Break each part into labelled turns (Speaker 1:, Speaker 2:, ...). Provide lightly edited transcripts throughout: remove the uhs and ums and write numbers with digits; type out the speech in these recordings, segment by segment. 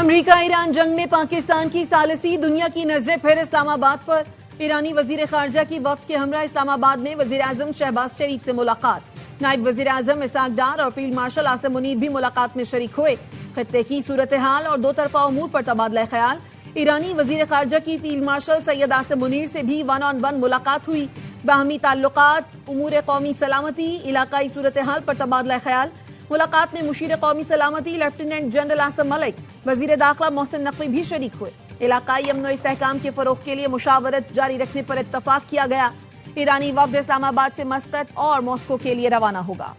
Speaker 1: America Iran जंग में पाकिस्तान की सालिसी, दुनिया की नजरें फिर इस्लामाबाद पर। ईरानी वजीर खारजा की वफ्द के हमरा इस्लामाबाद में वजीर आजम शहबाज शरीफ से मुलाकात। नायब वजीर आजम इसाक डार और फील्ड मार्शल आसिम मुनीर भी मुलाकात में शरीक हुए। खत्ते की सूरत हाल और दो तरफा उमूर पर तबादला ख्याल। ईरानी वजीर खारजा की फील्ड मार्शल सैयद आसिम मुनीर से भी 1-on-1 मुलाकात हुई। बाहमी ताल्लुकात, उमूर कौमी सलामती, इलाकाई सूरत हाल पर तबादला ख्याल। मुलाकात में मुशीर कौमी सलामती लेफ्टिनेंट जनरल आसम मलिक, वजीर दाखिला मोहसिन नकवी भी शरीक हुए। इलाकाई अमन और इस्तेहकाम के फरोग के लिए मुशावरत जारी रखने पर इत्तफाक किया गया। ईरानी वफ्द इस्लामाबाद से मस्कत और मॉस्को के लिए रवाना होगा।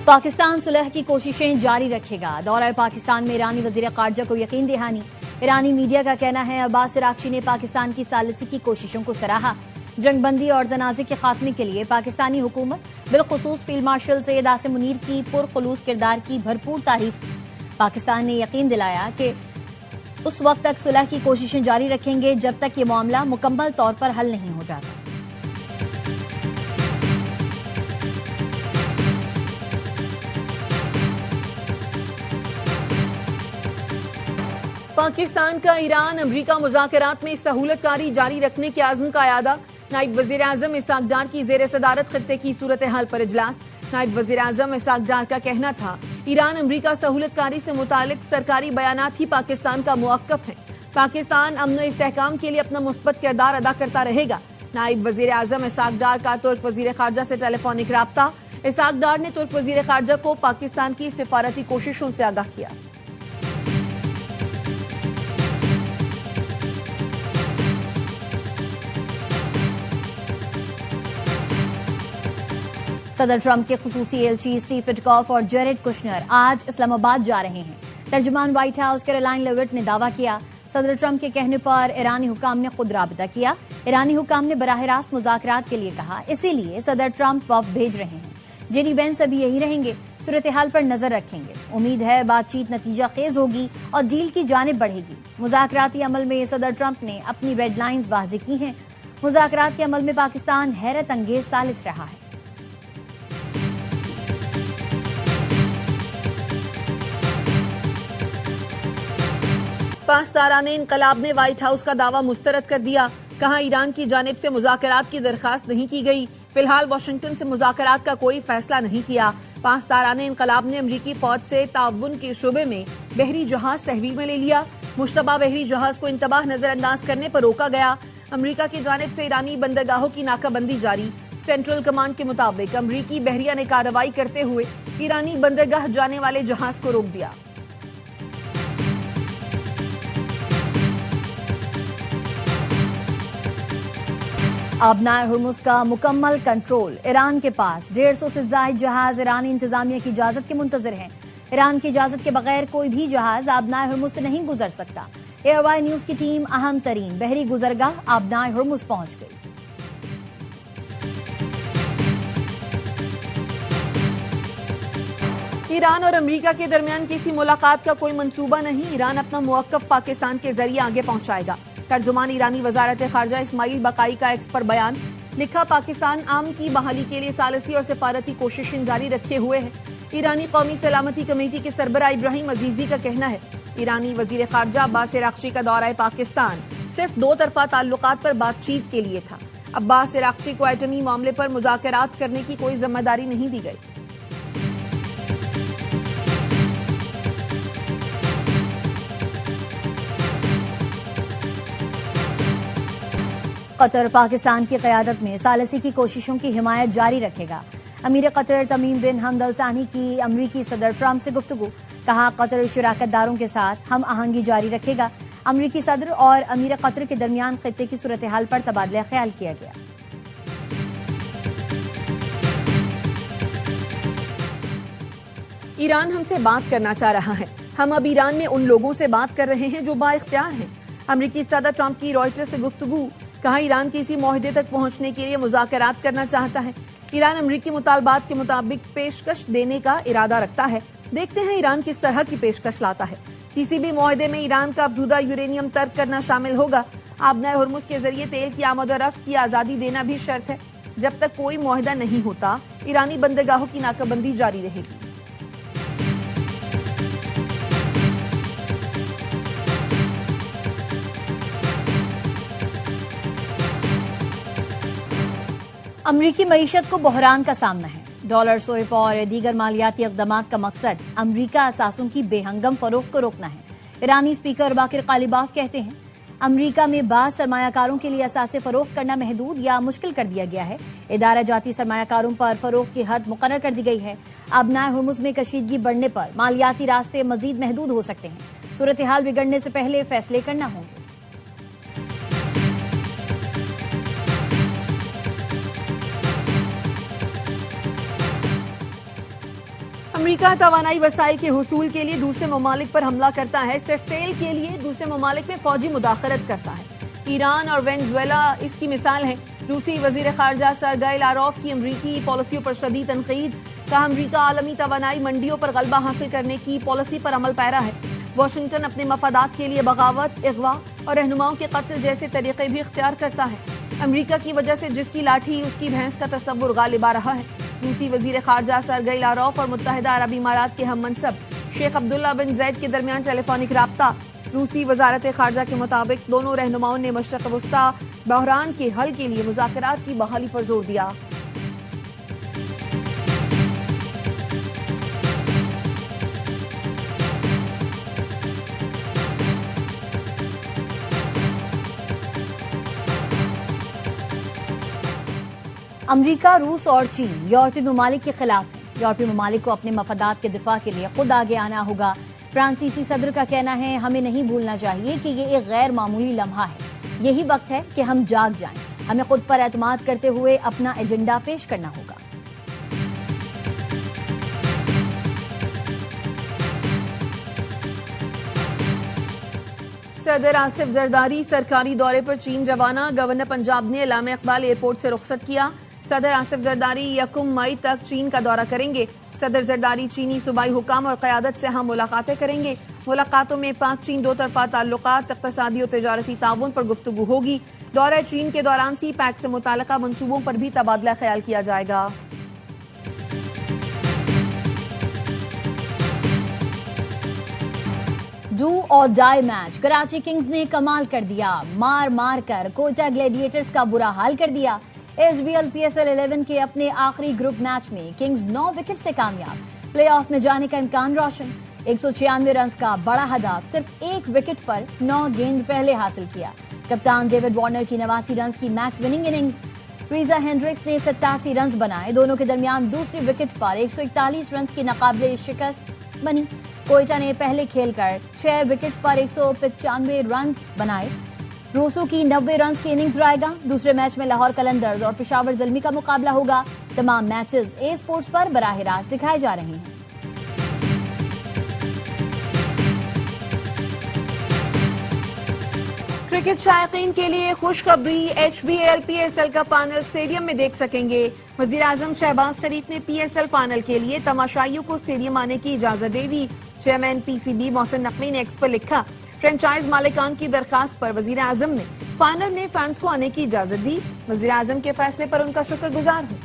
Speaker 2: पाकिस्तान सुलह की कोशिशें जारी रखेगा। दौरा पाकिस्तान में ईरानी वजीर खारजा को यकीन दहानी। ईरानी मीडिया का कहना है अब्बास अरागची ने पाकिस्तान की सालिसी की कोशिशों को सराहा। जंगबंदी और तनाज़े के खात्मे के लिए पाकिस्तानी हुकूमत बिलखुसूस फील्ड मार्शल सैयद आसिम मुनीर की पुरखुलूस किरदार की भरपूर तारीफ की। पाकिस्तान ने यकीन दिलाया कि उस वक्त तक सुलह की कोशिशें जारी रखेंगे जब तक ये मामला मुकम्मल तौर पर हल नहीं हो जाता।
Speaker 1: पाकिस्तान का ईरान अमरीका मुज़ाकरात में सहूलतकारी जारी रखने के आज़म का यादा। नायब वज़ीर आज़म इसाक डार की ज़ेर सदारत खत्ते की सूरत हाल पर इजलास। नायब वज़ीर आज़म इसाक डार का कहना था ईरान अमरीका सहूलतकारी से मुतालिक सरकारी बयानात ही पाकिस्तान का मुवक्कफ है। पाकिस्तान अमन और इस्तेहकाम के लिए अपना मुस्बत किरदार अदा करता रहेगा। नायब वज़ीर आज़म इसाक डार का तुर्क वज़ीर खारजा से टेलीफोनिक राब्ता। इसाक डार ने तुर्क वज़ीर खारजा को पाकिस्तान की सिफारती कोशिशों से आगाह किया।
Speaker 2: सदर ट्रंप के खुसूसी एलची स्टीव विटकॉफ और जेरेड कुशनर आज इस्लामाबाद जा रहे हैं। तर्जुमान व्हाइट हाउस कैरोलाइन लेविट ने दावा किया सदर ट्रंप के कहने पर ईरानी हुकाम ने खुद राबता किया। ईरानी हुकाम ने बराह रास्त मुज़ाकरात के लिए कहा, इसीलिए सदर ट्रंप वफ्द भेज रहे हैं। जेडी वेंस अभी यही रहेंगे, सूरत हाल पर नजर रखेंगे। उम्मीद है बातचीत नतीजा खेज होगी और डील की जानिब बढ़ेगी। मुज़ाकराती अमल में सदर ट्रंप ने अपनी रेड लाइन्स वाज़ेह की हैं। मुज़ाकरात के अमल में पाकिस्तान हैरत अंगेज सालिस रहा है।
Speaker 1: पासदाराने इनकलाब ने व्हाइट हाउस का दावा मुस्तरद कर दिया। कहा ईरान की जानिब से मुज़ाकरात की दरखास्त नहीं की गई। फिलहाल वाशिंगटन से मुज़ाकरात का कोई फैसला नहीं किया। पासदाराने इनकलाब ने अमरीकी फौज से ताउन के शुबे में बहरी जहाज तहवील में ले लिया। मुश्तबा बहरी जहाज को इंतबाह नजरअंदाज करने पर रोका गया। अमरीका की जानिब से ईरानी बंदरगाहों की नाकाबंदी जारी। सेंट्रल कमांड के मुताबिक अमरीकी बहरिया ने कार्रवाई करते हुए ईरानी बंदरगाह जाने वाले जहाज को रोक दिया।
Speaker 2: आबनाए हुर्मुज का मुकम्मल कंट्रोल ईरान के पास। 150 से ज्यादा जहाज ईरानी इंतजामिया की इजाजत के मुंतजर हैं। ईरान की इजाजत के बगैर कोई भी जहाज आबनाए हुर्मुज से नहीं गुजर सकता। एयरवाई न्यूज की टीम अहम तरीन बहरी गुजरगाह आबनाए हुर्मुज पहुंच गई।
Speaker 1: ईरान और अमेरिका के दरमियान किसी मुलाकात का कोई मंसूबा नहीं। ईरान अपना मुवक्कफ पाकिस्तान के जरिए आगे पहुंचाएगा। तर्जुमान ईरानी वजारत खारजा इस्माइल बकाई का एक्स पर बयान। लिखा पाकिस्तान आम की बहाली के लिए सालिसी और सिफारती कोशिशें जारी रखे हुए है। ईरानी कौमी सलामती कमेटी के सरबरा इब्राहिम अजीजी का कहना है ईरानी वजीर खारजा अब्बास अरागची का दौरा पाकिस्तान सिर्फ दो तरफा ताल्लुकात पर बातचीत के लिए था। अब्बास अरागची को एटमी मामले पर मुज़ाकरात करने की कोई जिम्मेदारी नहीं दी गई।
Speaker 2: कतर पाकिस्तान की क़यादत में सालिसी की कोशिशों की हिमायत जारी रखेगा। अमीर कतर तमीम बिन हमद अल सानी की अमरीकी सदर ट्रंप से गुफ्तगू। कहा कतर शराकतदारों के साथ हम आहंगी जारी रखेगा। अमरीकी सदर और अमीर कतर के दरमियान खित्ते की सूरत हाल पर तबादला ख्याल किया गया।
Speaker 1: ईरान हमसे बात करना चाह रहा है। हम अब ईरान में उन लोगों से बात कर रहे हैं जो बाइख्तियार हैं। अमरीकी सदर ट्रंप की रॉयटर्स से गुफ्तगू। कहा ईरान किसी मुआहदे तक पहुंचने के लिए मुज़ाकरात करना चाहता है। ईरान अमरीकी मुतालबात के मुताबिक पेशकश देने का इरादा रखता है। देखते हैं ईरान किस तरह की पेशकश लाता है। किसी भी मुआहदे में ईरान का अफजूदा यूरेनियम तर्क करना शामिल होगा। आबनाए हुर्मुज के जरिए तेल की आमदोरफ्त की आज़ादी देना भी शर्त है। जब तक कोई मुआहदा नहीं होता, ईरानी बंदरगाहों की नाकाबंदी जारी रहेगी।
Speaker 2: अमरीकी मईशत को बहरान का सामना है। डॉलर, सोइप और दीगर मालियाती इक़दामात का मकसद अमरीका असासों की बेहंगम फरोख्त को रोकना है। ईरानी स्पीकर बाकिर कालिबाफ कहते हैं, अमरीका में बाज़ सरमायाकारों के लिए असासे फरोख्त करना महदूद या मुश्किल कर दिया गया है। इदारा जाती सरमायाकारों पर फरोख्त की हद मुकर्रर कर दी गई है। आबनाए हुर्मुज में कशीदगी बढ़ने पर मालियाती रास्ते मजीद महदूद हो सकते हैं। सूरत हाल बिगड़ने से पहले फैसले करना होंगे।
Speaker 1: अमरीका तवानाई वसाइल के हुसूल के लिए दूसरे ममालिक पर हमला करता है। सिर्फ तेल के लिए दूसरे ममालिक में फौजी मुदाखलत करता है। ईरान और वेनेजुएला इसकी मिसाल है। रूसी वजीर खारजा सरगई लारोफ की अमरीकी पॉलिसियों पर शदीद तनकीद। कहा, अमरीका आलमी तवानाई मंडियों पर गलबा हासिल करने की पॉलिसी पर अमल पैरा है। वाशिंगटन अपने मफादात के लिए बगावत, अगवा और रहनुमाओं के कत्ल जैसे तरीके भी इख्तियार करता है। अमरीका की वजह से जिसकी लाठी उसकी भैंस का तस्वुर गालिब आ रहा है। रूसी वजीर खारजा सरगई लारोफ और मुत्तहिदा अरब इमारात के हम मनसब शेख अब्दुल्ला बिन जैद के दरमियान टेलीफोनिक राब्ता। रूसी वजारत खारजा के मुताबिक दोनों रहनुमाओं ने मशरक़ वस्ता बहरान के हल के लिए मुज़ाकरात की बहाली पर जोर दिया।
Speaker 2: अमरीका, रूस और चीन यूरोपीय ममालिक के खिलाफ है। यूरोपीय ममालिक को अपने मफादात के दिफा के लिए खुद आगे आना होगा। फ्रांसीसी सदर का कहना है, हमें नहीं भूलना चाहिए कि ये एक गैर मामूली लम्हा है। यही वक्त है कि हम जाग जाएं। हमें खुद पर एतमाद करते हुए अपना एजेंडा पेश करना होगा।
Speaker 1: सदर आसिफ जरदारी सरकारी दौरे पर चीन रवाना। गवर्नर पंजाब ने अल्लामा इकबाल एयरपोर्ट से रुखसत किया। सदर आसिफ जरदारी 1 मई तक चीन का दौरा करेंगे। सदर जरदारी चीनी सूबाई हुकाम और क़यादत से हम मुलाकातें करेंगे। मुलाकातों में पाक चीन दो तरफा ताल्लुकात, इक़्तिसादी और तिजारती ताउन पर गुफ्तगू होगी। दौरे चीन के दौरान सी पैक से मुताल्लिक़ा मंसूबों पर भी तबादला ख्याल किया जाएगा।
Speaker 2: डू और डाई मैच, कराची किंग्स ने कमाल कर दिया। मार मार कर कोटा ग्लैडिएटर्स का बुरा हाल कर दिया। एसबीएल पीएसएल 11 के अपने आखिरी ग्रुप मैच में किंग्स 9 विकेट से कामयाब। प्लेऑफ में जाने का इम्कान रोशन। 196 रन का बड़ा हदफ सिर्फ 1 विकेट पर 9 गेंद पहले हासिल किया। कप्तान डेविड वार्नर की 89 रन की match winning innings. Reeza Hendricks ने 87 रन बनाए। दोनों के दरमियान दूसरी विकेट पर 141 रन की नाकाबिले शिकस्त बनी। कोयटा ने पहले खेलकर 6 विकेट पर 195 रन बनाए। रूसों की 90 रन की इनिंग्स रहेगा। दूसरे मैच में लाहौर कलंदर्स और पेशावर ज़ल्मी का मुकाबला होगा। तमाम मैचेस ए स्पोर्ट्स पर बराह रास्त दिखाए जा रहे हैं।
Speaker 1: क्रिकेट शायकीन के लिए खुशखबरी, HBL PSL का फाइनल स्टेडियम में देख सकेंगे। वजीर आजम शहबाज शरीफ ने PSL फाइनल के लिए तमाशाइयों को स्टेडियम आने की इजाजत दे दी। चेयरमैन PCB मोहसिन नकवी ने एक्स पर लिखा, फ्रेंचाइज मालिकान की दरखास्त पर वजीर आजम ने फाइनल में फैंस को आने की इजाजत दी। वजीर आजम के फैसले पर उनका शुक्रगुजार हूं।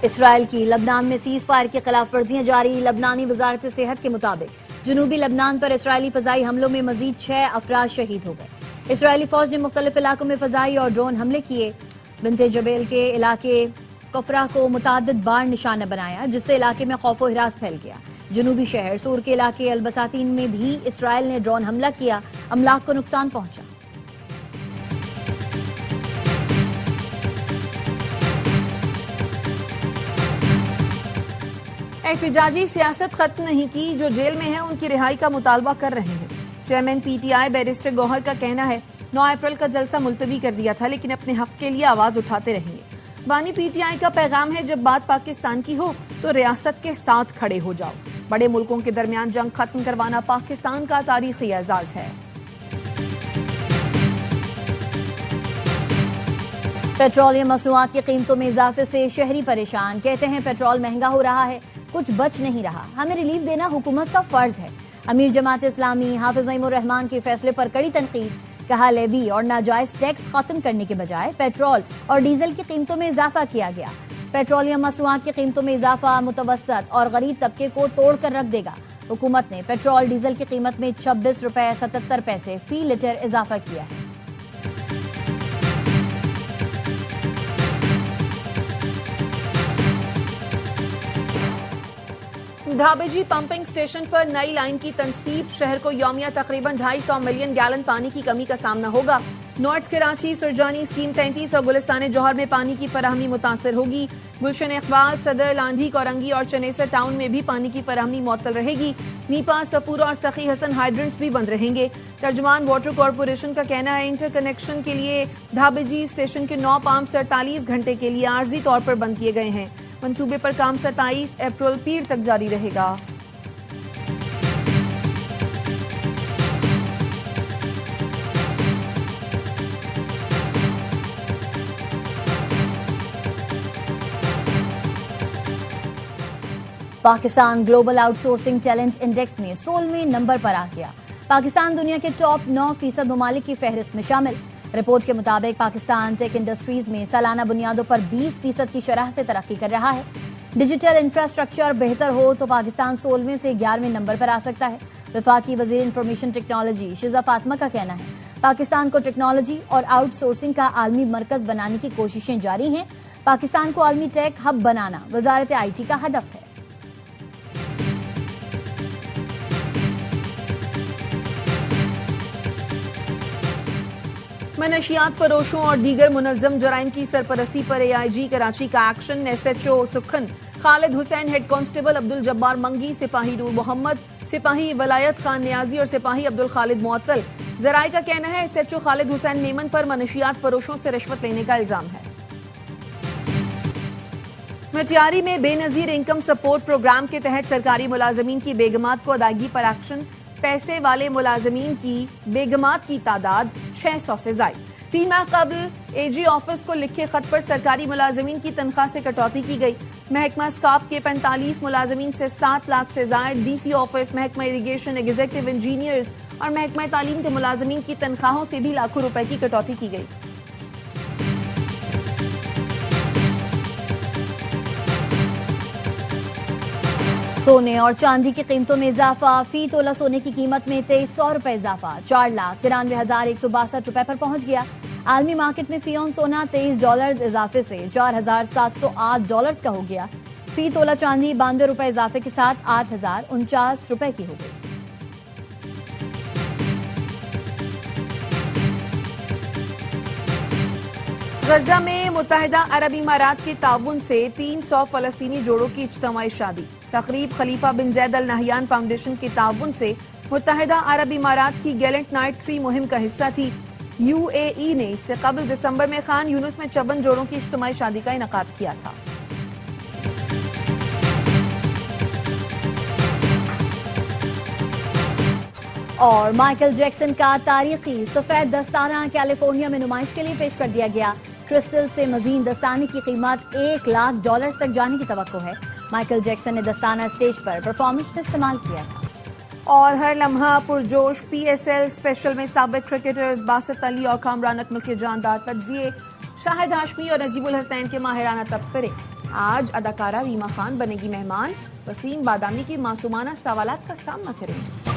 Speaker 2: इसराइल की लबनान में सीज फायर की खिलाफ वर्जियां जारी। लबनानी वजारत सेहत के मुताबिक जनूबी लबनान पर इसराइली फजाई हमलों में मजीद 6 अफराद शहीद हो गए। इसराइली फौज ने मुख्तलिफ इलाकों में फजाई और ड्रोन हमले किए। बिनते जबेल के इलाके कफरा को मुतादिद बार निशाना बनाया, जिससे इलाके में खौफ व हिरास फैल गया। जनूबी शहर सूर के इलाके अलबसातीन में भी इसराइल ने ड्रोन हमला किया। अमलाक को नुकसान पहुंचा।
Speaker 1: एहतिजाजी सियासत खत्म नहीं की, जो जेल में है उनकी रिहाई का मुतालबा कर रहे हैं। चेयरमैन PTI बैरिस्टर गौहर का कहना है, 9 अप्रैल का जलसा मुलतवी कर दिया था, लेकिन अपने हक के लिए आवाज उठाते रहेंगे। बानी PTI का पैगाम है, जब बात पाकिस्तान की हो तो रियासत के साथ खड़े हो जाओ। बड़े मुल्कों के दरमियान जंग खत्म करवाना पाकिस्तान का तारीखी एजाज है।
Speaker 2: पेट्रोलियम मसनूआत की कीमतों में इजाफे से शहरी परेशान, कहते हैं पेट्रोल महंगा हो रहा है, कुछ बच नहीं रहा, हमें रिलीफ देना हुकूमत का फर्ज है। अमीर जमात इस्लामी हाफिज नईमुर रहमान के फैसले पर कड़ी तनकीद, कहा लेवी और नाजायज टैक्स खत्म करने के बजाय पेट्रोल और डीजल की कीमतों में इजाफा किया गया। पेट्रोलियम मसनूआत की कीमतों में इजाफा मुतवसत और गरीब तबके को तोड़ कर रख देगा। हुकूमत ने पेट्रोल डीजल की कीमत में 26 रुपए 77 पैसे फी लीटर इजाफा किया है।
Speaker 1: धाबेजी पंपिंग स्टेशन पर नई लाइन की तनसीब, शहर को यौमिया तकरीबन 250 मिलियन गैलन पानी की कमी का सामना होगा। नॉर्थ कराची सुरजानी स्कीम 33 और गुलिस्तान जौहर में पानी की फराहमी मुतासर होगी। गुलशन इकबाल, सदर, लांधी, कोरंगी और चनेसर टाउन में भी पानी की फराहमी मुअत्तल रहेगी। नीपा, सफूरा और सखी हसन हाइड्रेंट्स भी बंद रहेंगे। तर्जुमान वाटर कॉरपोरेशन का कहना है इंटर कनेक्शन के लिए धाबेजी स्टेशन के 9 पंप 48 घंटे के लिए आर्जी तौर पर बंद किए गए हैं। मंसूबे पर काम 27 अप्रैल पीर तक जारी रहेगा।
Speaker 2: Pakistan global outsourcing talent index में 16वें नंबर पर आ गया। पाकिस्तान दुनिया के टॉप 9% ममालिक की फहरिस्त में शामिल। रिपोर्ट के मुताबिक पाकिस्तान टेक इंडस्ट्रीज में सालाना बुनियादों पर 20% की शरह से तरक्की कर रहा है। डिजिटल इंफ्रास्ट्रक्चर बेहतर हो तो पाकिस्तान 16वें से 11वें नंबर पर आ सकता है। वफाकी वजीर इंफॉर्मेशन टेक्नोलॉजी शिजा फातिमा का कहना है पाकिस्तान को टेक्नोलॉजी और आउटसोर्सिंग का आलमी मरकज बनाने की कोशिशें जारी हैं। पाकिस्तान को आलमी tech hub banana Wazarat IT का हदफ है।
Speaker 1: मनशियात फरोशों और दीगर मुनज़्ज़म जराइम की सरपरस्ती पर AIG कराची का एक्शन। SHO सुखन खालिद हुसैन, हेड कांस्टेबल अब्दुल जब्बार मंगी, सिपाही नूर मोहम्मद, सिपाही वलायत खान नियाजी और सिपाही अब्दुल खालिद मुअत्तल। जराए का कहना है SHO खालिद हुसैन मेमन पर मनशियात फरोशों से रिश्वत लेने का इल्जाम है। मटियारी में बेनजीर इनकम सपोर्ट प्रोग्राम के तहत सरकारी मुलाजमीन की बेगमात को अदायगी पर एक्शन। पैसे वाले मुलाजमीन की बेगमात की तादाद 600 से ज्यादा। 3 माह कबल AG ऑफिस को लिखे खत पर सरकारी मुलाजमीन की तनख्वाह से कटौती की गई। महकमा स्काप के 45 मुलाजमीन से 7 लाख से ज्यादा। DC ऑफिस, महकमा इरिगेशन, एग्जीक्यूटिव इंजीनियर्स और महकमा तालीम के मुलाजमीन की तनख्वाहों से भी लाखों रुपए की कटौती की गई।
Speaker 2: सोने और चांदी की कीमतों में इजाफा, फी तोला सोने की कीमत में 2300 रुपए इजाफा, 4,93,162 रुपए पर पहुंच गया। आलमी मार्केट में फी ऑन सोना $23 इजाफे से $4,708 का हो गया। फी तोला चांदी 92 रुपए इजाफे के साथ 8,049 रुपए की हो गई।
Speaker 1: गजा में मुत्तहिदा अरब इमारात के ताउन से 300 फलस्तीनी जोड़ों की इज्तिमाई शादी। तकरीब खलीफा बिन जैद अल नहयान फाउंडेशन के ताउन से मुत्तहिदा अरब इमारात की गैलेंट नाइट 3 मुहिम का हिस्सा थी। UAE ने इससे कबल दिसंबर में खान यूनुस में 54 जोड़ों की इज्तिमाई शादी का इनेकाद किया था।
Speaker 2: और माइकल जैक्सन का तारीखी सफेद दस्ताना कैलिफोर्निया में नुमाइश के लिए पेश कर दिया गया। क्रिस्टल से मजीद दस्ताने की कीमत $1 लाख तक जाने की तवक्को है। माइकल जैक्सन ने दस्ताना स्टेज पर परफॉर्मेंस में इस्तेमाल किया था।
Speaker 1: और हर लम्हा पुरजोश। PSL स्पेशल में साबिक क्रिकेटर्स बासित अली और कामरान अकमल के जानदार तज्जिए। शाहिद हाशमी और नजीबुल हसनैन के माहिराना तबसरे। आज अदाकारा रीमा खान बनेगी मेहमान। वसीम बादामी के मासूमाना सवालात का सामना करेंगी।